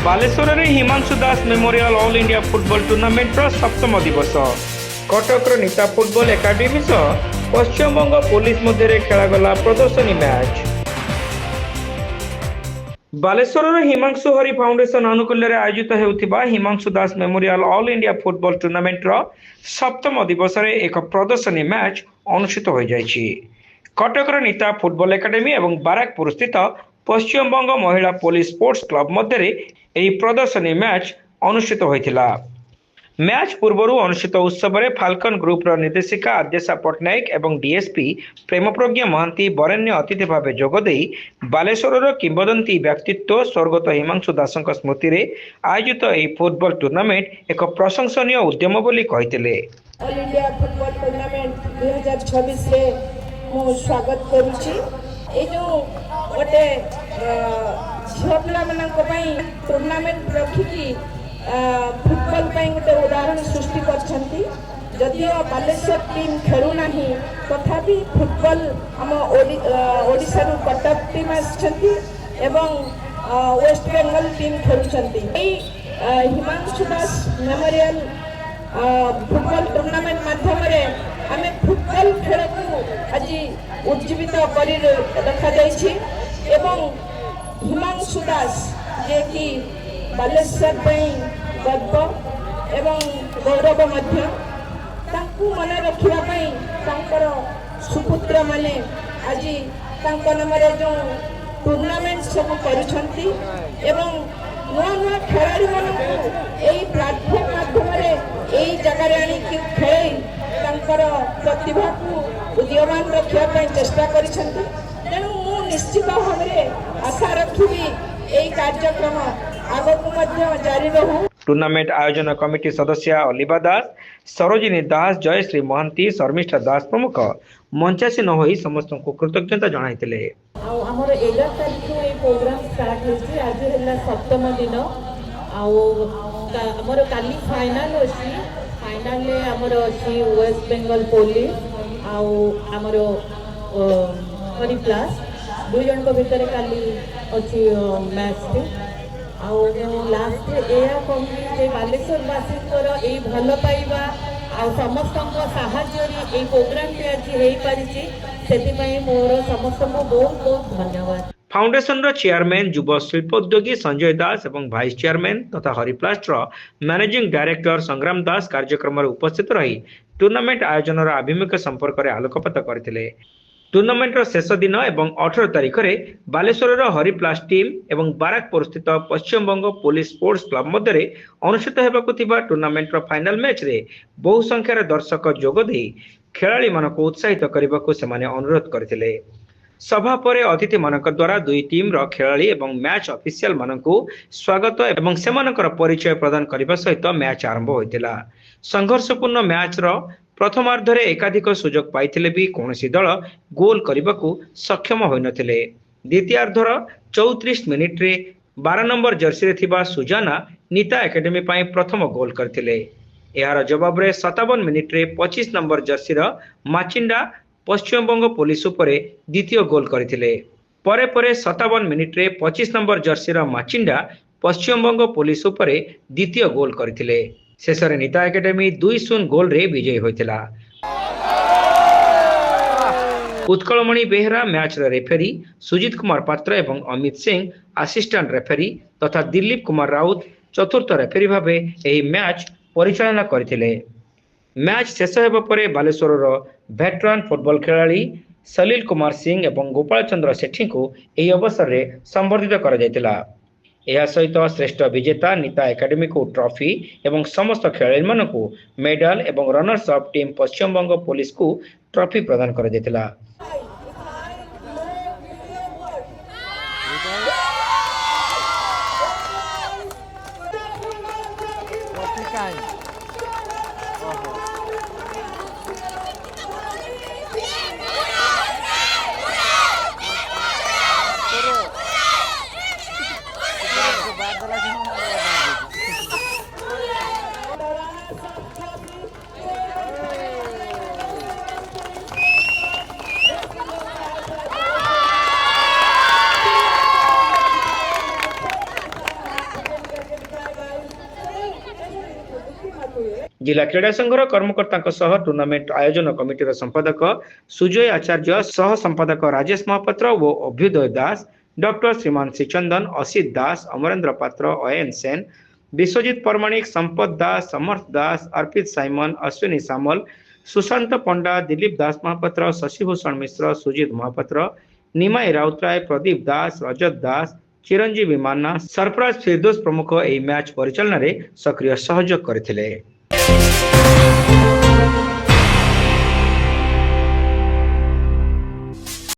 बालेश्वर में Himanshu Das memorial all India football tournament सप्तम दिवस कटक नीता फुटबॉल एकाडेमी सह पश्चिमबंग पुलिस मध्य खेलगला प्रदर्शनी मैच। बालेश्वर हिमांशु हरि फाउंडेशन अनुकूल्य आयोजित होता Himanshu Das memorial all India football tournament सप्तम दिवस एक प्रदर्शनी मैच अनुष्ठित हो जाएगी। कटक नीता फुटबॉल एकाडेमी और बाराकपुर स्थित पश्चिमबंग महिला पुलिस स्पोर्ट्स क्लब मध्य प्रदर्शनी मैच अनुष्ठित होता। मैच पूर्व अनुष्ठित उत्सव में फाल्कन ग्रुपर निर्देशिका आद्यशा पट्टनायक और डीएसपी प्रेम प्रज्ञा महांती बरेण्य अतिथि भाव जोगदे बालेश्वर किंवदंती व्यक्तित्व स्वर्गत हिमांशु दास स्मृति में आयोजित यह फुटबॉल टूर्नामेंट एक प्रशंसनीय उद्यम बोली कहते। ऑल इंडिया फुटबॉल टूर्नामेंट 2026 रे मु स्वागत करूची। ए जो गोटे झियो पिला मानक पई टूर्नामेंट रखिकी फुटबॉल पई गोटे उदाहरण सृष्टि करछंती। जदियो बालेश्वर टीम खेलु नाही तथापि फुटबॉल हम ओडिसा रु कटक टीम आछंती एवं वेस्ट बेंगल टीम खेलुछंती। ए Himanshu Das memorial football tournament माध्यम आम फुटबॉल खेल को आज उज्जीवित कर रखा एवं हिमांशु दास जे कि बालेश्वर गर्व एवं गौरव मन रखा सुपुत्र माने आज नाम जो टूर्नामेंट सब करुछंती एवं नुआ नुआ खेलाड़ी मानक यही प्लाटफॉर्म माध्यम यही जगह आनी खेल प्रतिभा को उदीयमान रखा चेष्टा करिसेंती। तेणु मु निश्चित भाव में आशा रखी यही कार्यक्रम आगक जारी रहू। टूर्नामेंट आयोजन कमिटी सदस्य अलिबा दास, सरोजिनी दास, जयश्री महंती, शर्मिष्ठा दास प्रमुख मंचासीन हो समस्त को कृतज्ञता जणाइतिले। हमर 11 तारिख ये प्रोग्राम स्टार्ट होछि। आज है सप्तम दिन आमर काली फाइनल अछि। फाइनल ले हमर अछि वेस्ट बेंगल पुलिस आमर हरि प्लस दु जन को भीतर काली अछि मैच लास्ट एया कहूँ बालेश्वर वासी ये भल पाइबा समस्त साहाय्य प्रोग्राम आज हो पारि मोर समस्त बहुत बहुत धन्यवाद। फाउंडेशन रो चेयरमैन युव शिल्पोद्योगी संजय दास और भाइस चेयरमैन तथा हरिप्लास्ट मैनेजिंग डायरेक्टर संग्राम दास कार्यक्रम उपस्थित रही टूर्नामेंट आयोजन आभिमुख्य संपर्क में आलोकपात करथिले। टूर्नामेंट शेष दिन एवं 18 तारिख में बालेश्वर हरिप्लास टीम और बाराकपुर स्थित पश्चिमबंग पुलिस स्पोर्ट्स क्लब मध्य अनुष्ठित होगा टूर्नामेंट फाइनल मैच रे बहु संख्यार दर्शक जोगदे खेलाड़ी मान को उत्साहित करने को सेमाने अनुरोध करथिले। सभा पर अतिथि मानक द्वारा दुई टीम रो खेलाड़ी और मैच ऑफिशियल मान को स्वागत और सेमानकर परिचय प्रदान करने सहित मैच आरंभ होता। संघर्षपूर्ण मैच रो प्रथमार्धरे एकाधिक सुजोग पाइथिले भी कौनसी दल गोल करने को सक्षम होई नथिले। द्वितीयार्धर 34 मिनिट रे 12 नंबर जर्सी रे थिबा सुजाना नीता एकेडमी पाई प्रथम गोल करथिले। यार जवाब रे 57 मिनिट रे 25 नंबर जर्सी रो माचिंडा पश्चिमबंग पुलिस उपरे द्वितीय गोल करथिले। परे परे 57 मिनिट रे 25 नंबर जर्सी रो माचिंडा पश्चिमबंग पुलिस उपरे द्वितीय गोल करथिले। शेष में नीता एकेडमी 2-0 गोल रे विजयी होइतिला। उत्कलमणि बेहरा मैच रेफरी, सुजीत कुमार पात्र एवं अमित सिंह असिस्टेंट रेफरी तथा दिलीप कुमार राउत चतुर्थ रेफरी भाव यह मैच परिचालना करथिले। मैच शेष होगा पर बालेश्वर वेटरान फुटबॉल खिलाड़ी सलील कुमार सिंह एवं गोपाल चंद्र सेठी को यह अवसर में संबर्धित करा यह सहित श्रेष्ठ विजेता नीता एकेडमी को ट्रॉफी एवं समस्त खेलाड़ी मान को मेडल एवं runners up team Paschim Banga police को ट्रॉफी प्रदान कर देथिला। जिला क्रीड़ा संघर कर्मकर्ता टूर्नामेंट आयोजन कमिटीर संपादक सुजय आचार्य, सह संपादक राजेश महापात्र और अभ्युदय दास, डॉक्टर श्रीमान श्रीचंदन, असित दास, अमरेंद्र पात्र, अयन सेन, विश्वजित परमाणिक, संपत दास, समर्थ दास, अर्पित साइमन, अश्विनी सामल, सुशांत पंडा, दिलीप दास महापात्र, शशिभूषण मिश्र, सुजित महापात्र, निमाई राउतराय, प्रदीप दास, रजत दास, चिरंजीवी मान्ना, सरफराज फिरदोस प्रमुख यह मैच परिचालन में सक्रिय सहयोग करथिले।